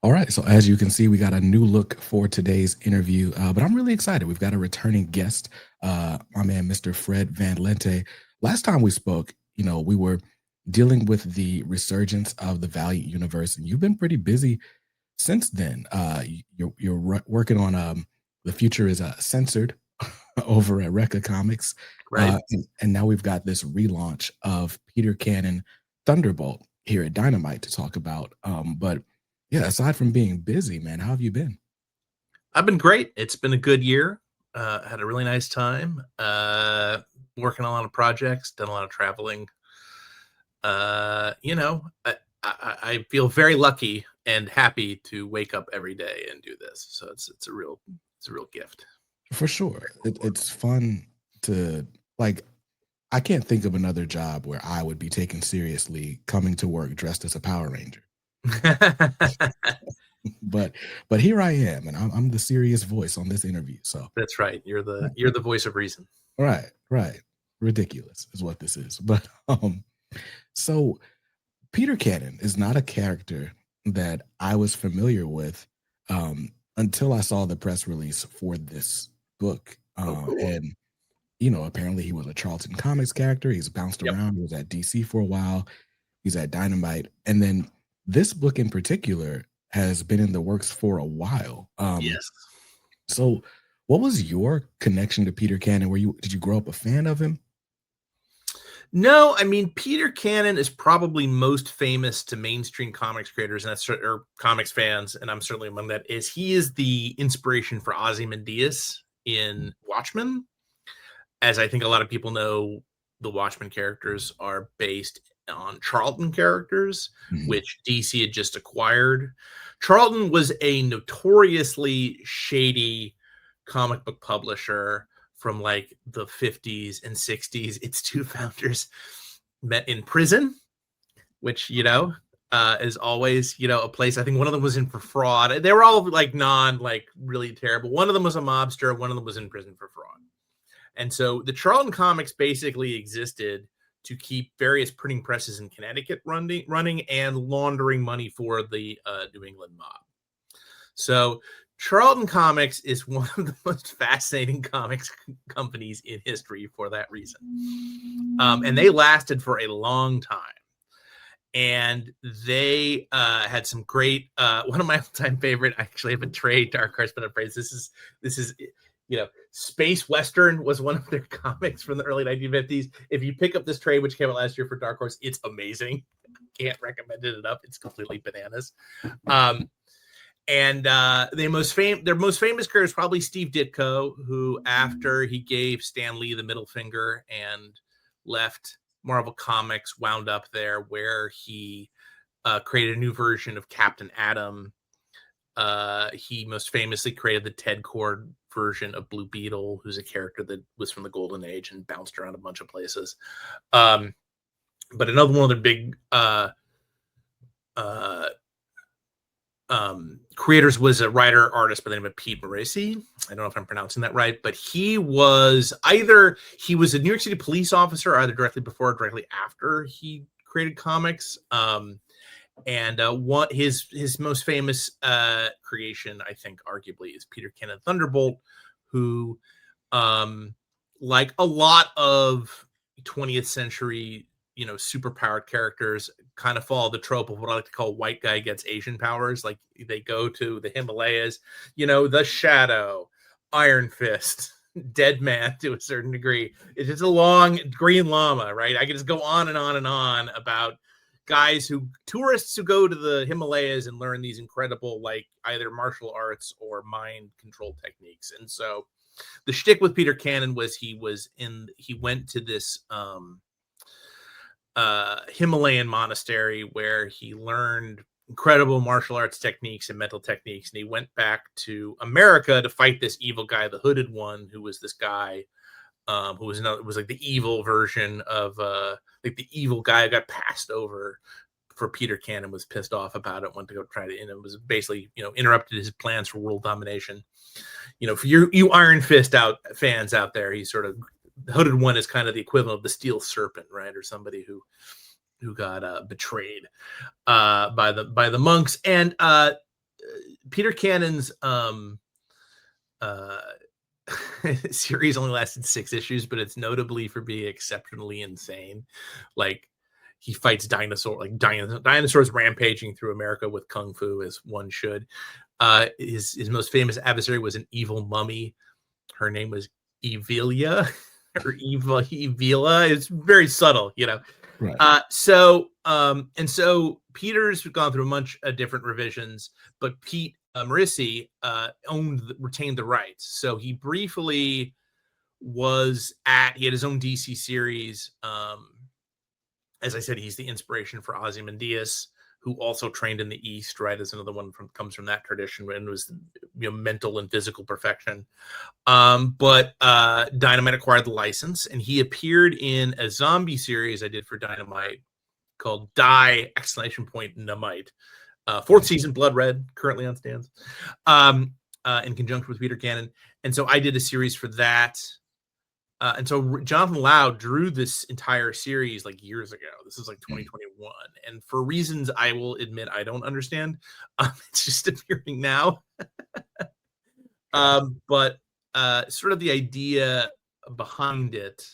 All right. So as you can see, we got a new look for today's interview, but I'm really excited. We've got a returning guest, my man, Mr. Fred Van Lente. Last time we spoke, we were dealing with the resurgence of the Valiant universe, and you've been pretty busy since then. You're working on the future is censored over at Recca Comics, Right. and now we've got this relaunch of Peter Cannon Thunderbolt here at Dynamite to talk about. But yeah, aside from being busy, man, how have you been? I've been great. It's been a good year. Had a really nice time. Working on a lot of projects, done a lot of traveling. I feel very lucky and happy to wake up every day and do this. So it's a real gift. For sure, it's fun to like. I can't think of another job where I would be taken seriously coming to work dressed as a Power Ranger. But but here I am, and I'm the serious voice on this interview. So That's right. You're the voice of reason. right, ridiculous is what this is. But so Peter Cannon is not a character that I was familiar with until I saw the press release for this book. Oh, cool. And apparently he was a Charlton Comics character. He's bounced Yep. around. He was at DC for a while. He's at Dynamite, and then this book in particular has been in the works for a while. Yes. So, what was your connection to Peter Cannon? Did you grow up a fan of him? No, I mean Peter Cannon is probably most famous to mainstream comics creators or comics fans, and I'm certainly among that. He is the inspiration for Ozymandias in Watchmen, as I think a lot of people know. The Watchmen characters are based on Charlton characters, Mhm. which DC had just acquired. Charlton was a notoriously shady comic book publisher from like the 50s and 60s. Its two founders met in prison, which, is always, a place. I think one of them was in for fraud. They were all like like really terrible. One of them was a mobster. One of them was in prison for fraud. And so the Charlton comics basically existed to keep various printing presses in Connecticut running and laundering money for the New England mob. So Charlton Comics is one of the most fascinating comics companies in history for that reason. And they lasted for a long time. And they had some great, one of my all-time favorite, I actually have a trade, Dark Horse, but this is, Space Western was one of their comics from the early 1950s. If you pick up this trade, which came out last year for Dark Horse, it's amazing. Can't recommend it enough. It's completely bananas. And their most famous character is probably Steve Ditko, who, after he gave Stan Lee the middle finger and left Marvel Comics, wound up there, where he created a new version of Captain Atom. He most famously created the Ted Kord version of Blue Beetle, who's a character that was from the Golden Age and bounced around a bunch of places. But another one of the big creators was a writer artist by the name of Pete Morisi. I don't know if I'm pronouncing that right, but he was a New York City police officer, either directly before or directly after he created comics. And what his most famous creation, I think, arguably, is Peter Cannon Thunderbolt, who, like a lot of 20th century, superpowered characters, kind of follow the trope of what I like to call white guy gets Asian powers. Like, they go to the Himalayas, the Shadow, Iron Fist, Dead Man to a certain degree. It's just a long Green Llama, right? I can just go on and on and on about tourists who go to the Himalayas and learn these incredible, like, either martial arts or mind control techniques. And so the shtick with Peter Cannon was he went to this Himalayan monastery where he learned incredible martial arts techniques and mental techniques, and he went back to America to fight this evil guy, the Hooded One, who was this guy who was like the evil version of like the evil guy who got passed over for Peter Cannon, was pissed off about it, went to go try to, and it was basically, interrupted his plans for world domination. For you Iron Fist fans out there, he's sort of, the Hooded One is kind of the equivalent of the Steel Serpent, right? Or somebody who got betrayed by the monks. And Peter Cannon's series only lasted 6 issues, but it's notably for being exceptionally insane. Like, he fights dinosaurs rampaging through America with kung fu, as one should. His most famous adversary was an evil mummy. Her name was Evelia or Evila. It's very subtle, you know. Right. So Peter's gone through a bunch of different revisions, but Pete Morisi retained the rights. So he briefly he had his own DC series. As I said, he's the inspiration for Ozymandias, who also trained in the East, right? As another one comes from that tradition and was, mental and physical perfection. But Dynamite acquired the license, and he appeared in a zombie series I did for Dynamite called Die! Namite. Fourth season, Blood Red, currently on stands, in conjunction with Peter Cannon. And so I did a series for that. And so Jonathan Loud drew this entire series like years ago. This is like 2021. And for reasons I will admit I don't understand, it's just appearing now. But sort of the idea behind it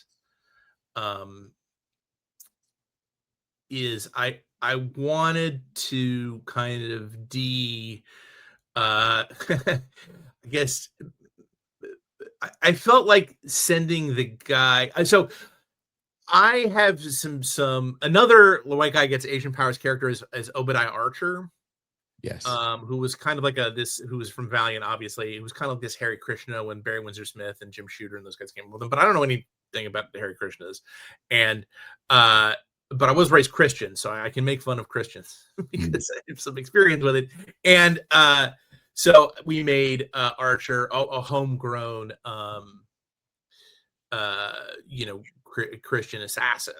is I wanted to kind of I guess I felt like sending the guy. So I have another white guy gets Asian powers character is Obadiah Archer. Yes. Who was kind of like who was from Valiant, obviously. It was kind of like this Harry Krishna when Barry Windsor Smith and Jim Shooter and those guys came with him. But I don't know anything about the Harry Krishnas. And but I was raised Christian, so I can make fun of Christians because I have some experience with it. And so we made Archer a homegrown, Christian assassin,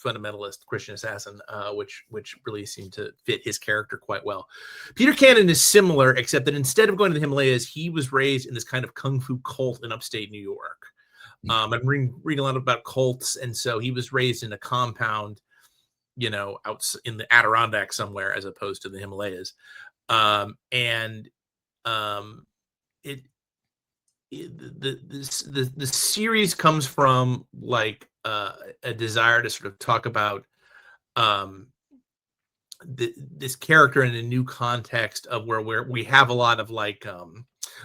fundamentalist Christian assassin, which really seemed to fit his character quite well. Peter Cannon is similar, except that instead of going to the Himalayas, he was raised in this kind of kung fu cult in upstate New York. I've been reading a lot about cults, and so he was raised in a compound, out in the Adirondack somewhere, as opposed to the Himalayas. The series comes from like a desire to sort of talk about this character in a new context of where we have a lot of like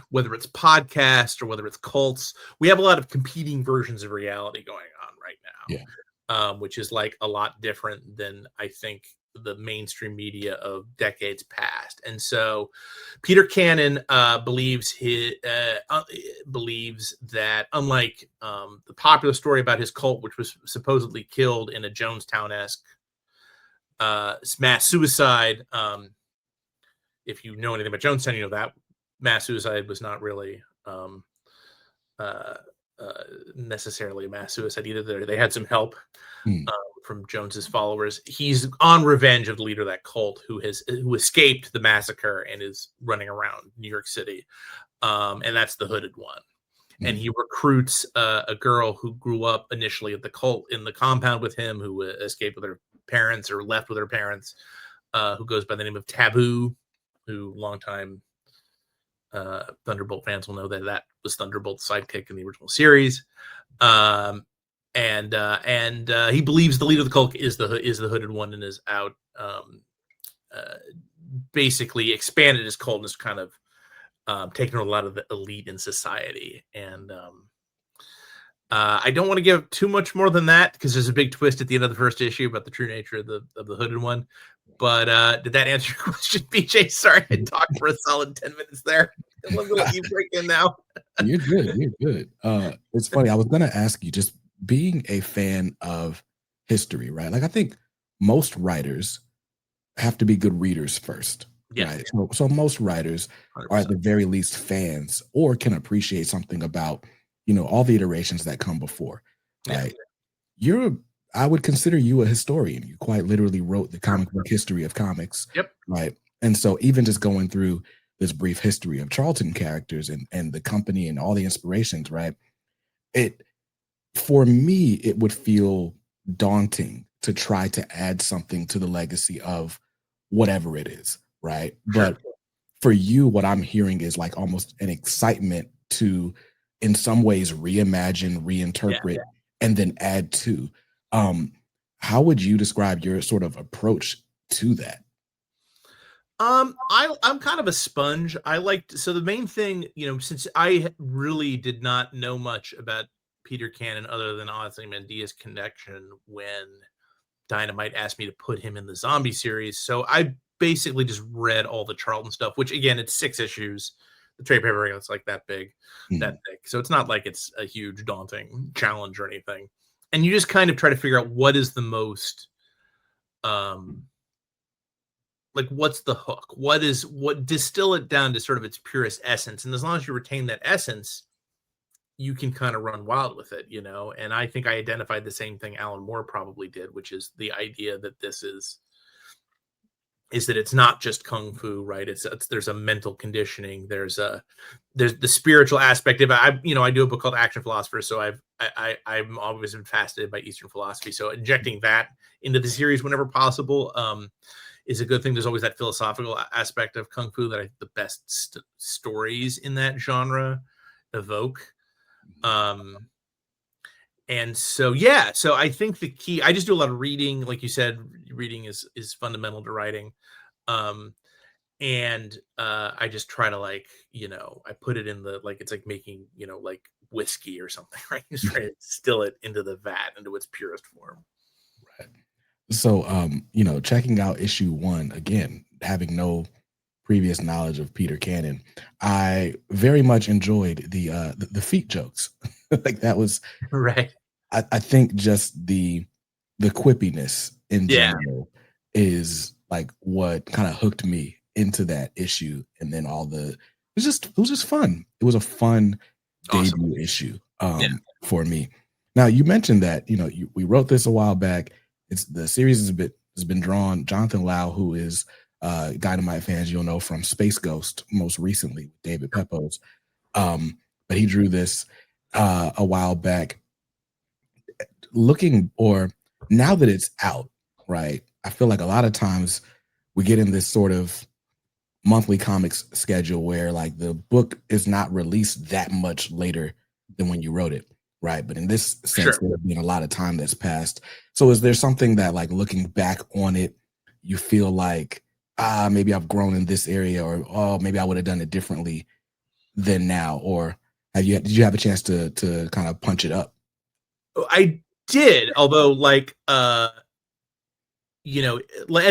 whether it's podcasts or whether it's cults, we have a lot of competing versions of reality going on right now. Yeah. Which is like a lot different than I think the mainstream media of decades past. And so Peter Cannon believes that unlike the popular story about his cult, which was supposedly killed in a Jonestown-esque mass suicide, if you know anything about Jonestown, you know that mass suicide was not really necessarily a mass suicide either. They had some help from Jones's followers. He's on revenge of the leader of that cult who escaped the massacre and is running around New York City. And that's the hooded one. And he recruits a girl who grew up initially at the cult in the compound with him, who escaped with her parents or left with her parents, who goes by the name of Taboo, who longtime Thunderbolt fans will know that was Thunderbolt's sidekick in the original series. And he believes the leader of the cult is the hooded one and is out basically expanded his cult and is kind of taking a lot of the elite in society. And I don't want to give too much more than that because there's a big twist at the end of the first issue about the true nature of the hooded one. But did that answer your question, BJ? Sorry, I talked for a solid 10 minutes there. I'm going to let you break in now. You're good. You're good. It's funny. I was going to ask you, just being a fan of history, right? Like, I think most writers have to be good readers first, right? So most writers 100%. are at the very least fans or can appreciate something about, all the iterations that come before, right? I would consider you a historian. You quite literally wrote the comic book history of comics, right? And so even just going through this brief history of Charlton characters and the company and all the inspirations, right? For me, it would feel daunting to try to add something to the legacy of whatever it is, right? Sure. But for you, what I'm hearing is like almost an excitement to, in some ways, reimagine, Yeah. reinterpret, and then add to. Um, how would you describe your sort of approach to that? I'm kind of a sponge. I liked so the main thing, since I really did not know much about Peter Cannon other than Ozymandias' connection when Dynamite asked me to put him in the zombie series. So I basically just read all the Charlton stuff, which again, it's 6 issues. The trade paperback is like that big, that Mm, thick. So it's not like it's a huge daunting challenge or anything. And you just kind of try to figure out what is the most um like what's the hook? What distill it down to sort of its purest essence. And as long as you retain that essence, you can kind of run wild with it. And I think I identified the same thing Alan Moore probably did, which is the idea that this is that it's not just kung fu, right? It's there's a mental conditioning, there's the spiritual aspect of it. I do a book called Action Philosophers, so I'm always been fascinated by Eastern philosophy, so injecting that into the series whenever possible is a good thing. There's always that philosophical aspect of kung fu that the best stories in that genre evoke. um and so, yeah, so I think the key, I just do a lot of reading. Like you said, reading is fundamental to writing. Um, and I just try to I put it in the, like, it's like making, like whiskey or something, right? Just try to distill it into the vat, into its purest form. right. So, checking out issue one again, having no previous knowledge of Peter Cannon, I very much enjoyed the feet jokes. Like that was, Right. I think, just the quippiness in Yeah. general is like what kind of hooked me into that issue, and then it was just fun. It was a fun Awesome. debut issue Yeah. for me. Now you mentioned that we wrote this a while back. It's the series has been drawn. Jonathan Lau, who is Dynamite fans you'll know from Space Ghost most recently with David Pepose. But he drew this a while back. Looking or now that it's out, right? I feel like a lot of times we get in this sort of monthly comics schedule where like the book is not released that much later than when you wrote it, right? But in this sense, Sure. there's been a lot of time that's passed. So is there something that, like, looking back on it, you feel like, maybe I've grown in this area, or oh, maybe I would have done it differently than now? Or did you have a chance to kind of punch it up? I did, although, as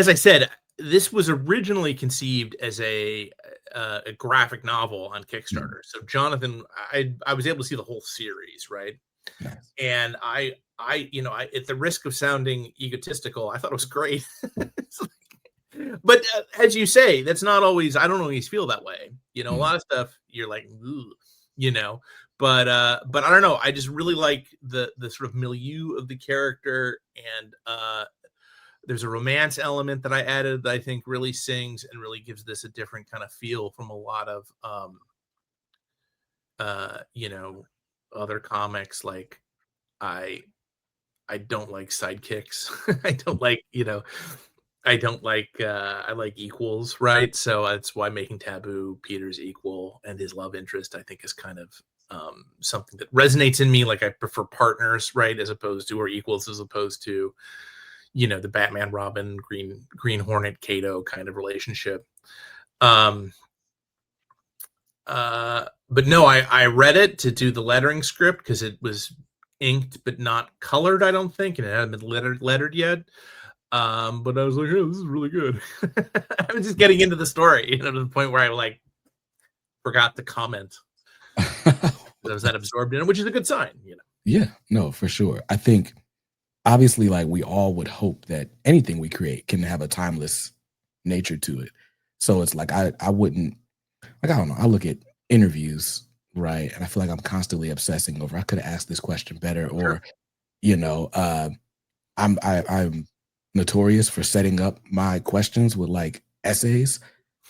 I said, this was originally conceived as a graphic novel on Mm, Kickstarter. So Jonathan, I was able to see the whole series, right? nice. And at the risk of sounding egotistical, I thought it was great. But as you say, that's not always. I don't always feel that way. A Mm, lot of stuff you're like, "Ooh," you know. But I don't know. I just really like the sort of milieu of the character, and there's a romance element that I added that I think really sings and really gives this a different kind of feel from a lot of uh, you know, other comics. Like I I don't like sidekicks. I don't like, I don't like I like equals, right? So that's why making Taboo Peter's equal and his love interest, I think, is kind of something that resonates in me. Like I prefer partners, right, as opposed to, or equals as opposed to, the Batman Robin Green Hornet Kato kind of relationship. Um but no, I read it to do the lettering script because it was inked but not colored, I don't think, and it hadn't been lettered yet. But I was like, "Oh, this is really good." I was just getting into the story, to the point where I forgot to comment. I was that absorbed in it, which is a good sign. Yeah, no, for sure. I think obviously, like, we all would hope that anything we create can have a timeless nature to it. So it's like I wouldn't, like, I don't know. I look at interviews, right, and I feel like I'm constantly obsessing over, I could have asked this question better, Sure. or you know, uh, I'm notorious for setting up my questions with like essays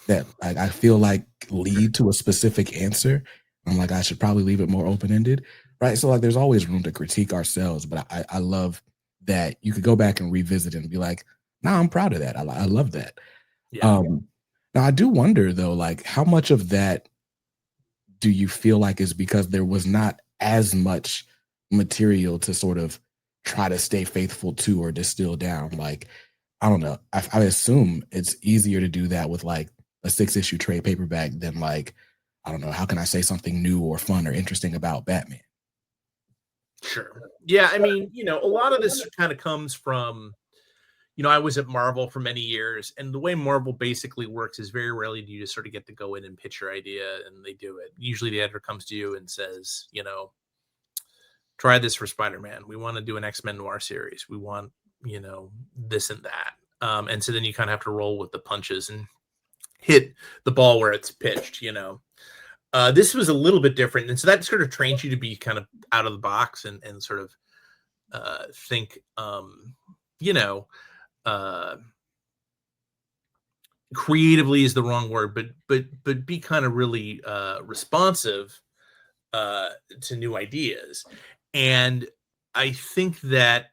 that I feel like lead to a specific answer. I'm like, I should probably leave it more open ended, right? So like, there's always room to critique ourselves, but I love that you could go back and revisit and be like, no, I'm proud of that. I love that. Yeah. Um, Now I do wonder though, like how much of that do you feel like is because there was not as much material to sort of try to stay faithful to or distill down? Like, I don't know. I assume it's easier to do that with like a 6 issue trade paperback than like, I don't know, how can I say something new or fun or interesting about Batman? Sure. Yeah, I mean, a lot of this kind of comes from, I was at Marvel for many years, and the way Marvel basically works is very rarely do you just sort of get to go in and pitch your idea, and they do it. Usually the editor comes to you and says, try this for Spider-Man. We want to do an X-Men noir series. We want, this and that. And so then you kind of have to roll with the punches and hit the ball where it's pitched. This was a little bit different. And so that sort of trains you to be kind of out of the box and sort of think, you know, uh, creatively is the wrong word, but be kind of really responsive to new ideas. And I think that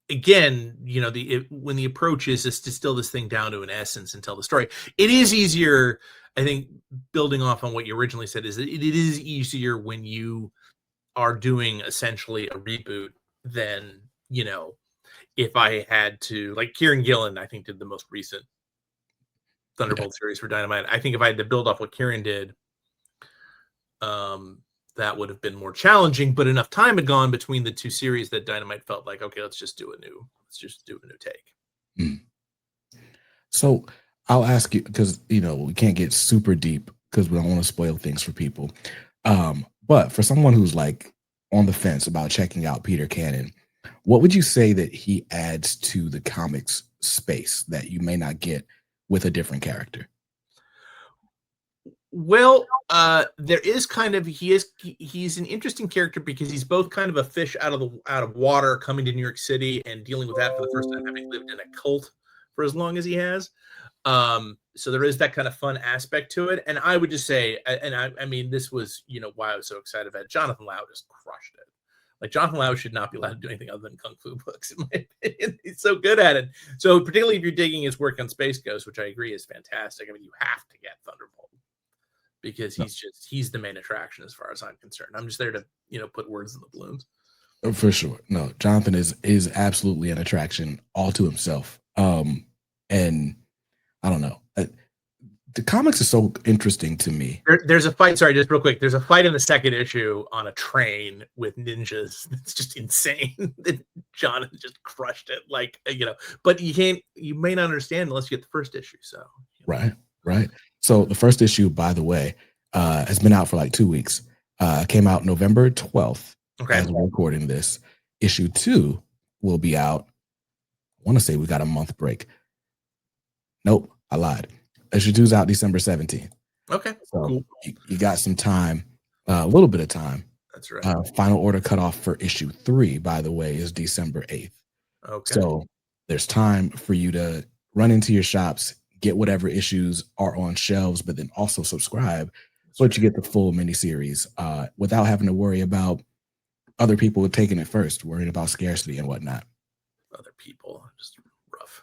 again, when the approach is to distill this thing down to an essence and tell the story, it is easier. I think building off on what you originally said is that it is easier when you are doing essentially a reboot than if I had to, like Kieran Gillen, I think did the most recent Yeah. Thunderbolt series for Dynamite. I think if I had to build off what Kieran did, that would have been more challenging. But enough time had gone between the two series that Dynamite felt like, okay, let's just do a new take. Mm. So I'll ask you because we can't get super deep because we don't want to spoil things for people. But for someone who's like on the fence about checking out Peter Cannon, what would you say that he adds to the comics space that you may not get with a different character? Well, there is kind of he's an interesting character because he's both kind of a fish out of water coming to New York City and dealing with that for the first time, having lived in a cult for as long as he has. So there is that kind of fun aspect to it. And I would just say, and I mean, this was, why I was so excited about it. Jonathan Lau just crushed it. Like Jonathan Lau should not be allowed to do anything other than kung fu books, in my opinion. He's so good at it. So particularly if you're digging his work on Space Ghost, which I agree is fantastic. I mean, you have to get Thunderbolt because No, he's the main attraction as far as I'm concerned. I'm just there to, put words in the balloons. for sure. No, Jonathan is absolutely an attraction all to himself. And I don't know. The comics are so interesting to me. There's a fight. Sorry, just real quick. There's a fight in the second issue on a train with ninjas. It's just insane. John just crushed it. Like, but you may not understand unless you get the first issue. So, Right, right. So the first issue, by the way, has been out for like 2 weeks. Came out November 12th okay. as we're recording this. Issue 2 will be out. I want to say we got a month break. Nope, I lied. Issue 2's out December 17th. Okay. So Cool. you got some time, a little bit of time. That's right. Final order cutoff for issue 3, by the way, is December 8th. Okay. So there's time for you to run into your shops, get whatever issues are on shelves, but then also subscribe so that you get the full miniseries without having to worry about other people taking it first, worrying about scarcity and whatnot. Other people, just rough.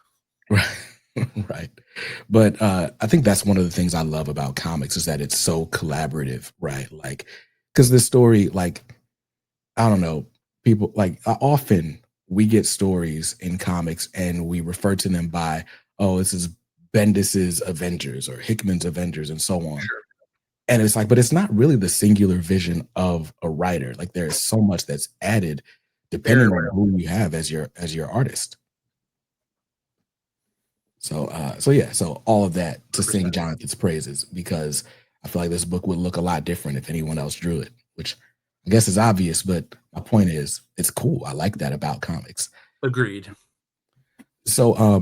Right. Right. But I think that's one of the things I love about comics is that it's so collaborative, right? Like, because this story, like, I don't know, people like often we get stories in comics and we refer to them by, oh, this is Bendis's Avengers or Hickman's Avengers and so on. Sure. And it's like, but it's not really the singular vision of a writer. Like there's so much that's added depending on who you have as your artist. So all of that to 100%. Sing Jonathan's praises because I feel like this book would look a lot different if anyone else drew it, which I guess is obvious, but my point is it's cool. I like that about comics. Agreed. So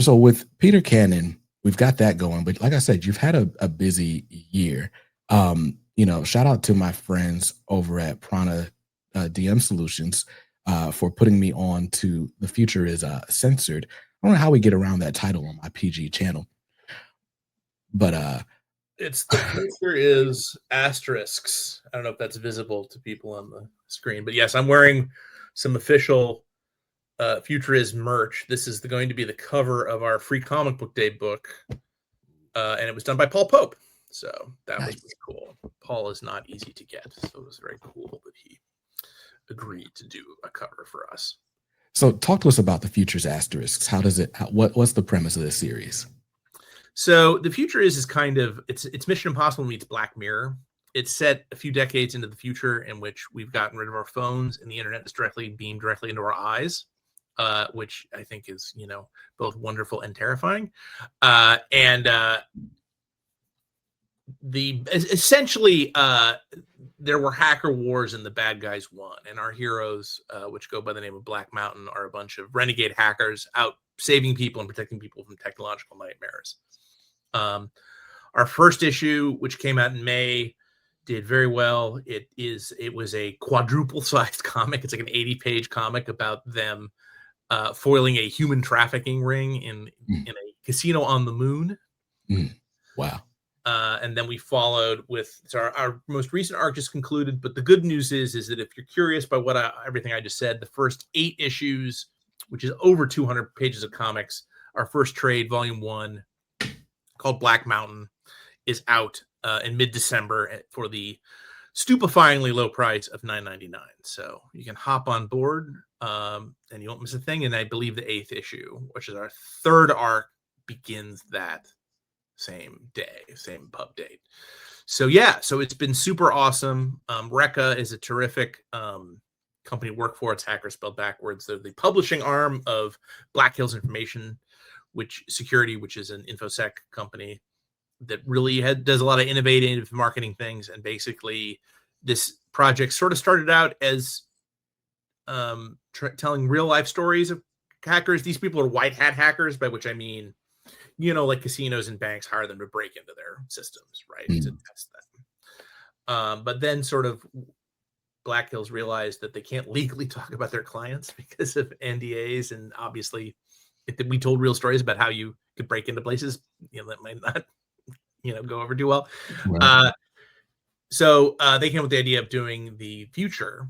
with Peter Cannon, we've got that going, but like I said, you've had a busy year. Shout out to my friends over at Prana DM Solutions for putting me on to The Future is Censored. I don't know how we get around that title on my PG channel, but it's The Future is asterisks. I don't know if that's visible to people on the screen, but yes, I'm wearing some official Future is merch. This is going to be the cover of our free comic book day book and it was done by Paul Pope. So that was pretty cool. Paul is not easy to get, so it was very cool that he agreed to do a cover for us. So talk to us about the Futures Asterisks. How does it? What's the premise of this series? So the future is kind of it's Mission Impossible meets Black Mirror. It's set a few decades into the future in which we've gotten rid of our phones and the internet is directly beamed directly into our eyes, which I think is both wonderful and terrifying. Essentially there were hacker wars and the bad guys won, and our heroes, which go by the name of Black Mountain, are a bunch of renegade hackers out saving people and protecting people from technological nightmares. Our first issue, which came out in May, did very well. It was a quadruple-sized comic. It's like an 80-page comic about them foiling a human trafficking ring in a casino on the moon. Wow. And then we followed with our most recent arc just concluded. But the good news is that if you're curious by everything I just said, the first 8 issues, which is over 200 pages of comics, our first trade, volume 1, called Black Mountain, is out in mid-December for the stupefyingly low price of $9.99. So you can hop on board and you won't miss a thing. And I believe the 8th issue, which is our third arc, begins that same day, same pub date. So yeah, so it's been super awesome. Recca is a terrific company to work for. It's hacker spelled backwards. They're the publishing arm of Black Hills Information Security, which is an InfoSec company that really does a lot of innovative marketing things. And basically this project sort of started out as telling real life stories of hackers. These people are white hat hackers, by which I mean, like casinos and banks hire them to break into their systems, right? To test them. But then sort of Black Hills realized that they can't legally talk about their clients because of NDAs. And obviously we told real stories about how you could break into places, that might not, go over too well. Right. So they came up with the idea of doing the future.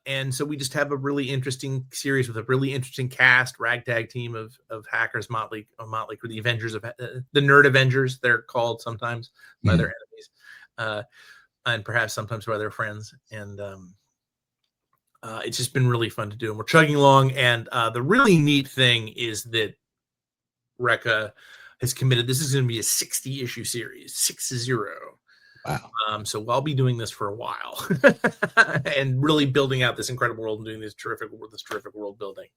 And so we just have a really interesting series with a really interesting cast, ragtag team of hackers, Motley Crue, the Avengers of the Nerd Avengers, they're called sometimes by their enemies, and perhaps sometimes by their friends. And it's just been really fun to do. And we're chugging along. And the really neat thing is that Recca has committed. This is going to be a 60-issue series, 60. Wow. So I'll be doing this for a while and really building out this incredible world and doing this terrific world building.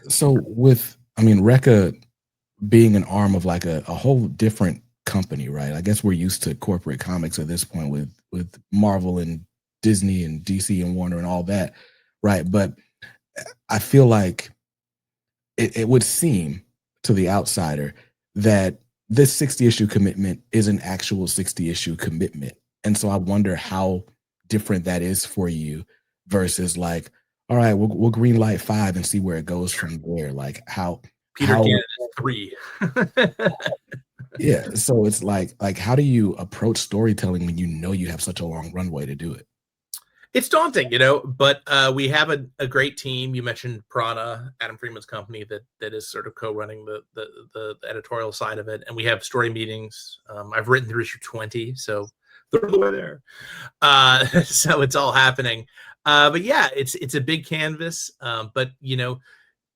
So Recca being an arm of like a whole different company, right? I guess we're used to corporate comics at this point with Marvel and Disney and DC and Warner and all that, right? But I feel like it would seem to the outsider that this 60-issue commitment is an actual 60-issue commitment. And so I wonder how different that is for you versus like, all right, we'll green light 5 and see where it goes from there. Like Peter Cannon is 3. Yeah. So it's like how do you approach storytelling when you have such a long runway to do it? It's daunting, but we have a great team. You mentioned Prana, Adam Freeman's company that is sort of co-running the editorial side of it. And we have story meetings. I've written through issue 20, so they're the way there. So it's all happening. But yeah, it's a big canvas. But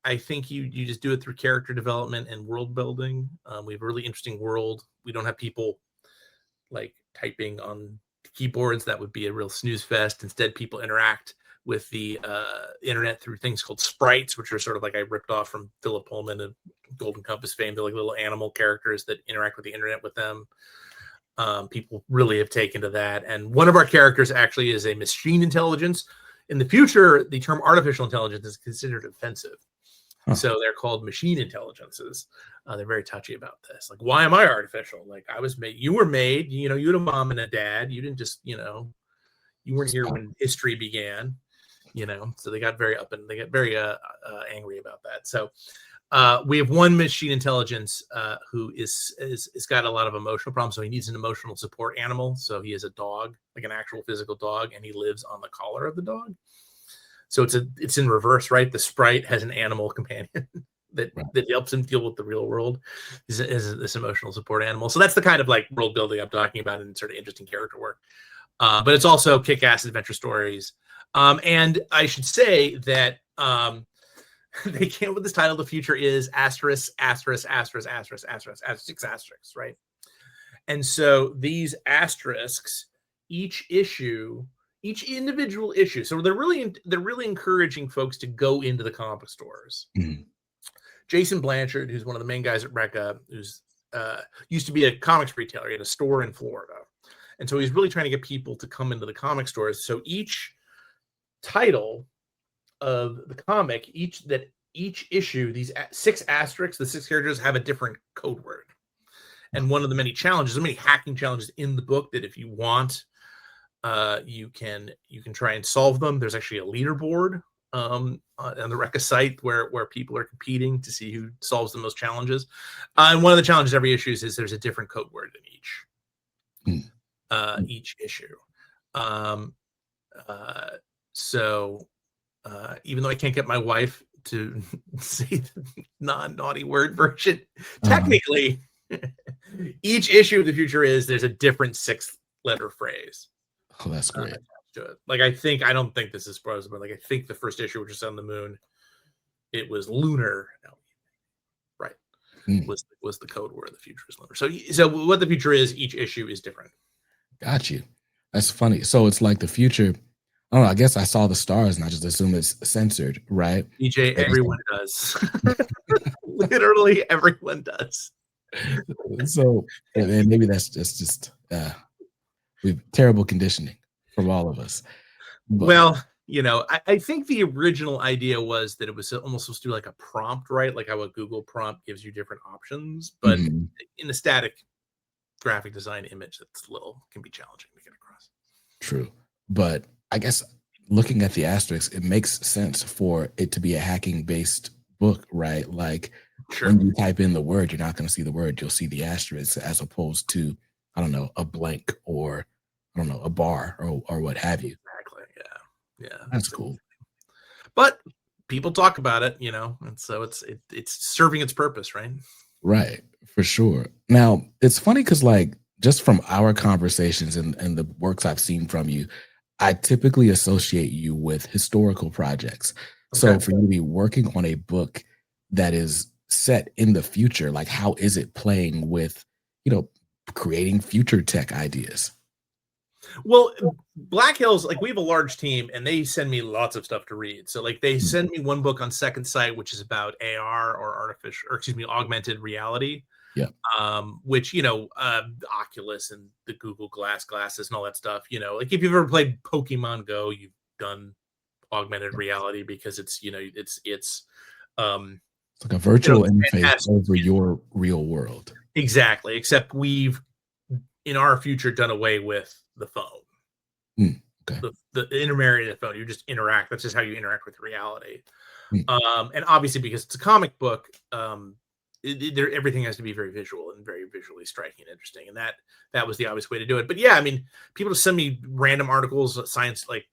I think you just do it through character development and world building. We have a really interesting world. We don't have people like typing on keyboards. That would be a real snooze fest. Instead, people interact with the internet through things called sprites, which are sort of like I ripped off from Philip Pullman of Golden Compass fame. They're like little animal characters that interact with the internet with them. People really have taken to that. And one of our characters actually is a machine intelligence. In the future, the term artificial intelligence is considered offensive. So they're called machine intelligences. They're very touchy about this. Like, why am I artificial? Like, I was made. You were made. You had a mom and a dad. You didn't just, you weren't here when history began. So they got very angry about that. So we have one machine intelligence who is got a lot of emotional problems. So he needs an emotional support animal. So he is a dog, like an actual physical dog, and he lives on the collar of the dog. So it's in reverse, right? The sprite has an animal companion. that Right. that helps him deal with the real world is this emotional support animal. So that's the kind of like world building I'm talking about and sort of interesting character work. But it's also kick-ass adventure stories. And I should say that they came with this title. The future is asterisk, asterisk, asterisk, asterisk, asterisk, asterisk, 6 asterisks, right? And so these asterisks, each issue, each individual issue. So they're really encouraging folks to go into the comic stores. Mhm. Jason Blanchard, who's one of the main guys at Recca, who's used to be a comics retailer. He had a store in Florida. And so he's really trying to get people to come into the comic stores. So each title of the comic, each issue, these 6 asterisks, the 6 characters have a different code word. And one of the many challenges, many hacking challenges in the book that if you want, you can try and solve them. There's actually a leaderboard on the Recca site where people are competing to see who solves the most challenges. And one of the challenges every issue is there's a different code word in each issue. So even though I can't get my wife to say the non-naughty word version, technically, each issue of the future there's a different 6-letter phrase. Oh, that's great. To it. Like I don't think this is spoilers, but like I think the first issue, which is on the moon, it was lunar. No, right? Was the code word. The future is lunar. So what the future is, each issue is different. Got you. That's funny. So it's like the future. I don't know. I guess I saw the stars and I just assume it's censored, right? DJ, everyone does. Literally, everyone does. So, and maybe that's just we've terrible conditioning from all of us. But, well, I think the original idea was that it was almost supposed to be like a prompt, right? Like how a Google prompt gives you different options, but in a static graphic design image, that's can be challenging to get across. True. But I guess looking at the asterisks, it makes sense for it to be a hacking based book, right? Like when you type in the word, you're not going to see the word, you'll see the asterisk as opposed to, I don't know, a blank or I don't know, a bar or what have you. Exactly. Yeah. That's cool. But people talk about it, and so it's serving its purpose, right? Right, for sure. Now, it's funny because like just from our conversations and the works I've seen from you, I typically associate you with historical projects. So for you to be working on a book that is set in the future, like how is it playing with, creating future tech ideas? Well, Black Hills, like we have a large team and they send me lots of stuff to read. So like they send me one book on Second Sight, which is about AR or augmented reality. Yeah. Which, Oculus and the Google Glass glasses and all that stuff, like if you've ever played Pokemon Go, you've done augmented reality because it's like a virtual interface over your real world. Exactly. Except we've, in our future, done away with the phone. The intermarried of the phone. You just interact. That's just how you interact with reality. And obviously, because it's a comic book, everything has to be very visual and very visually striking and interesting. And that was the obvious way to do it. But yeah, I mean, people just send me random articles, science, like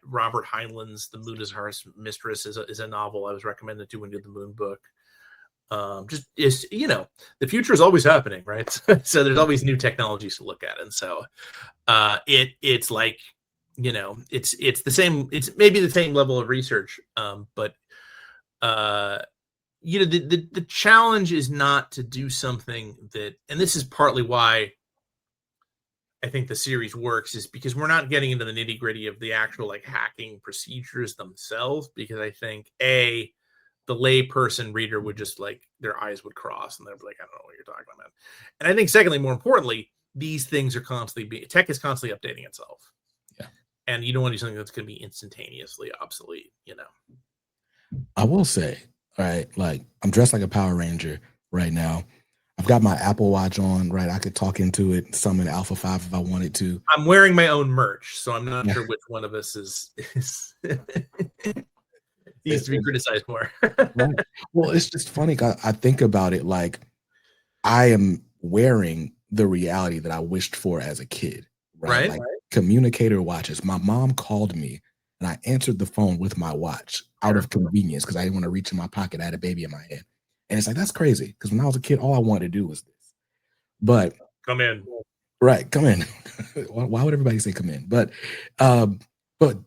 Robert Heinlein's "The Moon is Our Mistress" is a novel I was recommended to when you did the Moon book. Just is the future is always happening, right? So there's always new technologies to look at, and so it's like it's the same. It's maybe the same level of research, but the challenge is not to do something that, and this is partly why I think the series works, is because we're not getting into the nitty gritty of the actual like hacking procedures themselves, because I think the lay person reader would just like their eyes would cross and they're like, I don't know what you're talking about. And I think secondly, more importantly, these things are tech is constantly updating itself. Yeah. And you don't want to do something that's going to be instantaneously obsolete, I will say, all right, like I'm dressed like a Power Ranger right now. I've got my Apple Watch on, right? I could talk into it, summon Alpha 5 if I wanted to. I'm wearing my own merch, so I'm not sure which one of us is needs to be criticized more. Right. Well, it's just funny. I think about it like I am wearing the reality that I wished for as a kid, right? Like communicator watches. My mom called me and and I answered the phone with my watch out of convenience because I didn't want to reach in my pocket. I had a baby in my hand. And it's like, that's crazy. Because when I was a kid, all I wanted to do was this. But Come in. right, come in. Why would everybody say come in? Um, but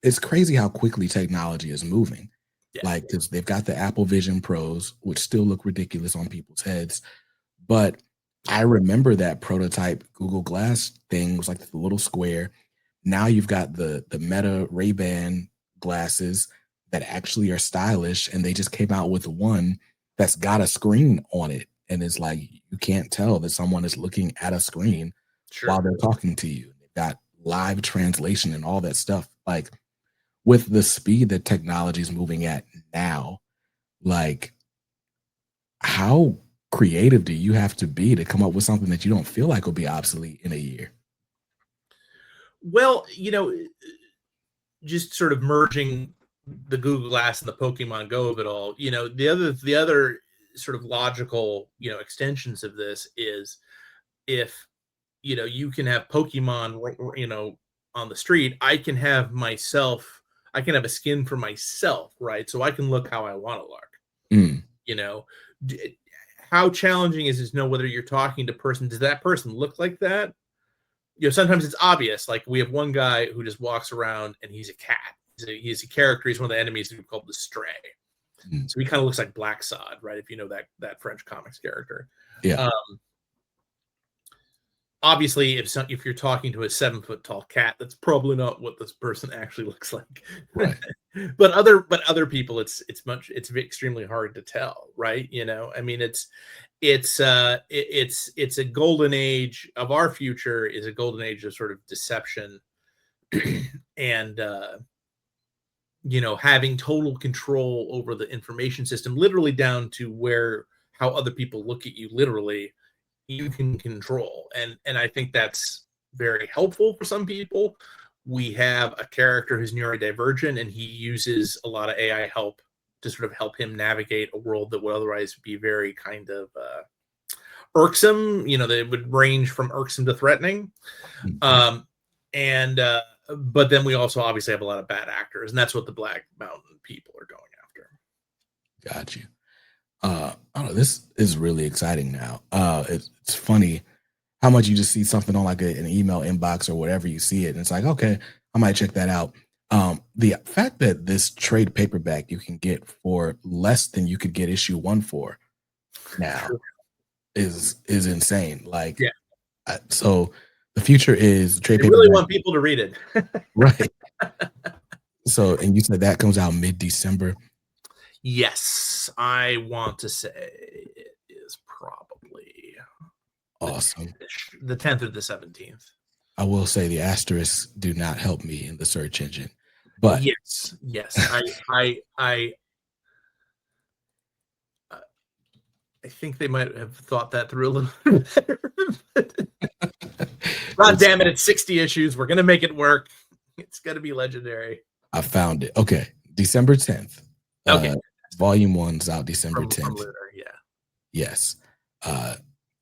it's crazy how quickly technology is moving. Yeah. Like, because they've got the Apple Vision Pros, which still look ridiculous on people's heads. But I remember that prototype Google Glass thing was like the little square. Now you've got the Meta Ray-Ban glasses that actually are stylish, and they just came out with one that's got a screen on it, and it's like you can't tell that someone is looking at a screen while Sure. they're talking to you. They've got live translation and all that stuff. Like with the speed that technology is moving at now, like how creative do you have to be to come up with something that you don't feel like will be obsolete in a year? Well, just sort of merging the Google Glass and the Pokemon Go of it all, the other sort of logical, extensions of this is if, you can have Pokemon, on the street, I can have a skin for myself, right? So I can look how I want to look, Mm, you know. D- how challenging is it to know whether you're talking to person, does that person look like that? Sometimes it's obvious. Like we have one guy who just walks around and he's a cat. He's a character. He's one of the enemies called the Stray. mm, So he kind of looks like Black Sod, right? If you know that French comics character. yeah, Um, Obviously, if you're talking to a 7 foot tall cat, that's probably not what this person actually looks like. right. but other people, it's extremely hard to tell, right? I mean, it's a golden age of our future is a golden age of sort of deception and having total control over the information system, literally down to how other people look at you, literally you can control. And I think that's very helpful for some people. We have a character who's neurodivergent, and he uses a lot of AI help to sort of help him navigate a world that would otherwise be very kind of irksome. That would range from irksome to threatening. Mm, Um, and but then we also obviously have a lot of bad actors, and that's what the Black Mountain people are going after. got you. I don't know, this is really exciting now. It's funny how much you just see something on like an email inbox or whatever, you see it, and it's like, okay, I might check that out. The fact that this trade paperback you can get for less than you could get issue one for now Sure. is insane. Like, Yeah, so the future is trade they really paperback, want people to read it. right? So, and you said that comes out mid-December. Yes, I want to say it is probably Awesome. the 10th or the 17th. I will say the asterisks do not help me in the search engine, but Yes. I think they might have thought that through a little better. God damn it! It's 60 issues. We're gonna make it work. It's gonna be legendary. I found it. Okay, December 10th. Okay, Volume 1's out December from 10th. Lunar, yeah. Yes.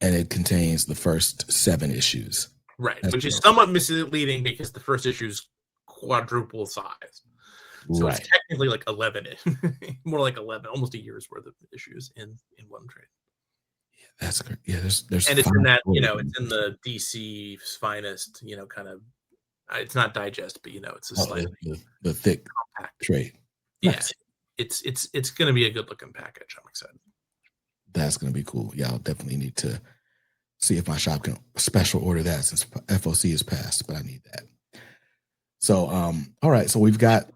And it contains the first 7 issues. Right, That's which is somewhat misleading because the first issue is quadruple size. So it's right. technically like 11, more like 11, almost a year's worth of issues in one trade. Yeah, that's great. Yeah, there's And it's 5 in that, total. it's in the DC's finest, kind of. It's not digest, but it's a Oh, slightly the thick compact. trade. Yeah, Nice. it's going to be a good looking package. I'm excited. That's gonna be cool. Yeah, I'll definitely need to see if my shop can special order that since FOC is passed, but I need that. So all right, so we've got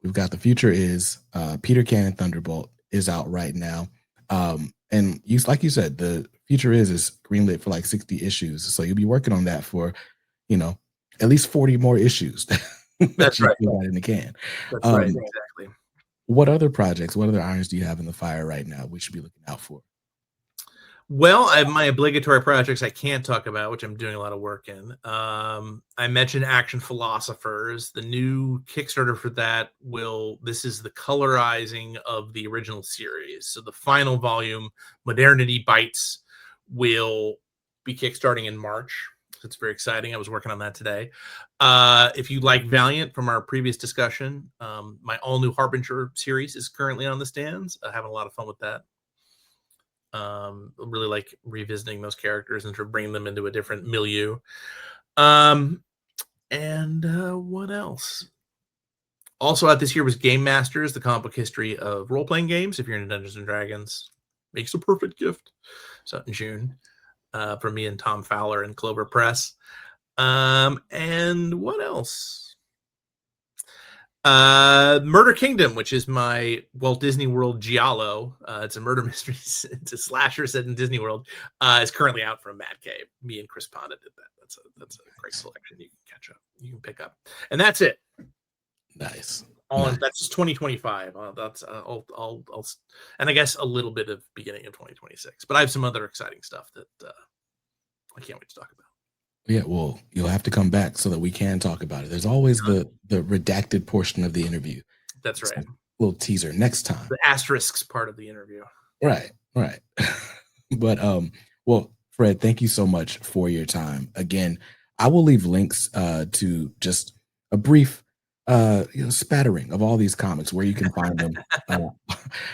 the future is Peter Cannon Thunderbolt is out right now. And like you said, the future is greenlit for like 60 issues. So you'll be working on that for, you know, at least 40 more issues that That's you right. still got in the can. That's right. Um, Exactly. what other projects, what other irons do you have in the fire right now we should be looking out for? Well, I have my obligatory projects I can't talk about, which I'm doing a lot of work in. I mentioned Action Philosophers. The new Kickstarter for that this is the colorizing of the original series. So the final volume, Modernity Bites, will be kickstarting in March. It's very exciting. I was working on that today. If you like Valiant from our previous discussion, my all new Harbinger series is currently on the stands. Having a lot of fun with that. Really like revisiting those characters and sort of bringing them into a different milieu. And what else? Also out this year was Game Masters, the comic book history of role-playing games. If you're into Dungeons and Dragons, makes a perfect gift. So in June, from me and Tom Fowler and Clover Press. And what else? Murder Kingdom, which is my Walt Disney World giallo. It's a murder mystery. It's a slasher set in Disney World. Is currently out from Mad Cave. Me and Chris Ponda did that. That's a great selection. You can catch up. You can pick up, and that's it. Nice. That's just 2025. That's I'll and I guess a little bit of beginning of 2026. But I have some other exciting stuff that I can't wait to talk about. Yeah, well, you'll have to come back so that we can talk about it. There's always the redacted portion of the interview. That's right. Little teaser next time. The asterisks part of the interview. Right. But well, Fred, thank you so much for your time. Again, I will leave links to just a brief spattering of all these comics where you can find them.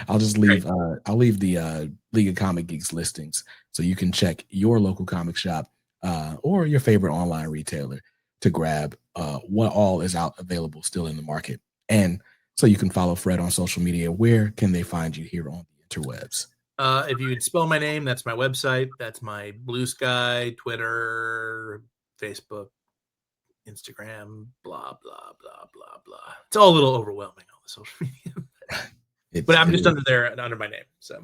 I'll just leave I'll leave the League of Comic Geeks listings so you can check your local comic shop or your favorite online retailer to grab what all is out available still in the market. And so you can follow Fred on social media. Where can they find you here on the interwebs? If you would spell my name, that's my website. That's my Blue Sky, Twitter, Facebook, Instagram, blah, blah, blah, blah, blah. It's all a little overwhelming, all the social media. But I'm just under my name. So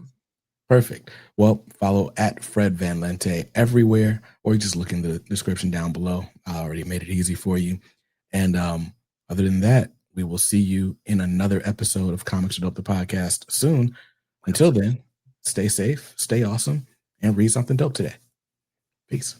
perfect. Well, follow at Fred Van Lente everywhere, or you just look in the description down below. I already made it easy for you. And other than that, we will see you in another episode of Comics Are Dope, the podcast soon. Until then, stay safe, stay awesome, and read something dope today. Peace.